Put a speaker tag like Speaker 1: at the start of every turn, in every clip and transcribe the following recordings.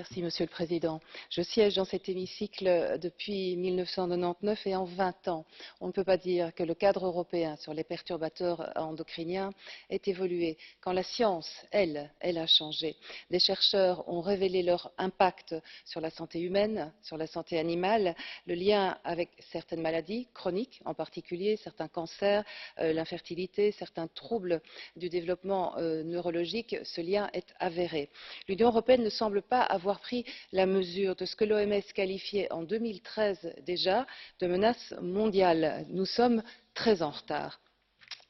Speaker 1: Merci, Monsieur le Président. Je siège dans cet hémicycle depuis 1999 et en 20 ans, on ne peut pas dire que le cadre européen sur les perturbateurs endocriniens ait évolué. Quand la science, elle a changé. Des chercheurs ont révélé leur impact sur la santé humaine, sur la santé animale, le lien avec certaines maladies chroniques, en particulier certains cancers, l'infertilité, certains troubles du développement neurologique. Ce lien est avéré. L'Union européenne ne semble pas avoir pris la mesure de ce que l'OMS qualifiait en 2013 déjà de menace mondiale. Nous sommes très en retard.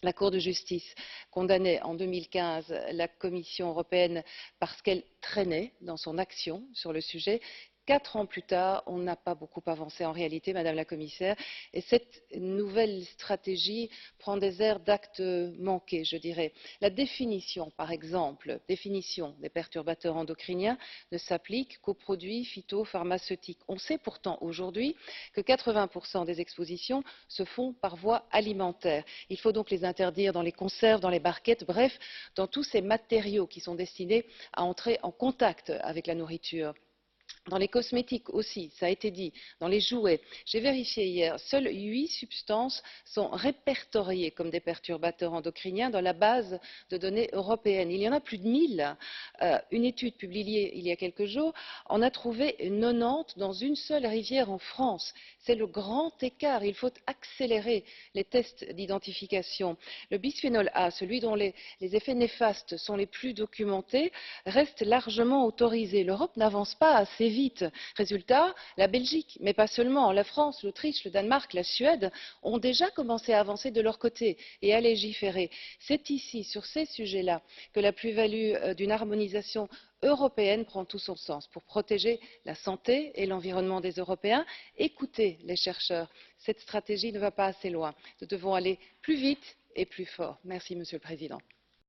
Speaker 1: La Cour de justice condamnait en 2015 la Commission européenne parce qu'elle traînait dans son action sur le sujet. 4 ans plus tard, on n'a pas beaucoup avancé en réalité, Madame la Commissaire, et cette nouvelle stratégie prend des airs d'actes manqués, je dirais. La définition, par exemple, définition des perturbateurs endocriniens ne s'applique qu'aux produits phytopharmaceutiques. On sait pourtant aujourd'hui que 80% des expositions se font par voie alimentaire. Il faut donc les interdire dans les conserves, dans les barquettes, bref, dans tous ces matériaux qui sont destinés à entrer en contact avec la nourriture. Dans les cosmétiques aussi, ça a été dit, dans les jouets. J'ai vérifié hier, seules 8 substances sont répertoriées comme des perturbateurs endocriniens dans la base de données européenne. Il y en a plus de 1000. Une étude publiée il y a quelques jours en a trouvé 90 dans une seule rivière en France. C'est le grand écart. Il faut accélérer les tests d'identification. Le bisphénol A, celui dont les effets néfastes sont les plus documentés, reste largement autorisé. L'Europe n'avance pas assez vite. Résultat, la Belgique, mais pas seulement, la France, l'Autriche, le Danemark, la Suède ont déjà commencé à avancer de leur côté et à légiférer. C'est ici, sur ces sujets-là, que la plus-value d'une harmonisation européenne prend tout son sens pour protéger la santé et l'environnement des Européens. Écoutez les chercheurs, cette stratégie ne va pas assez loin. Nous devons aller plus vite et plus fort. Merci, Monsieur le Président.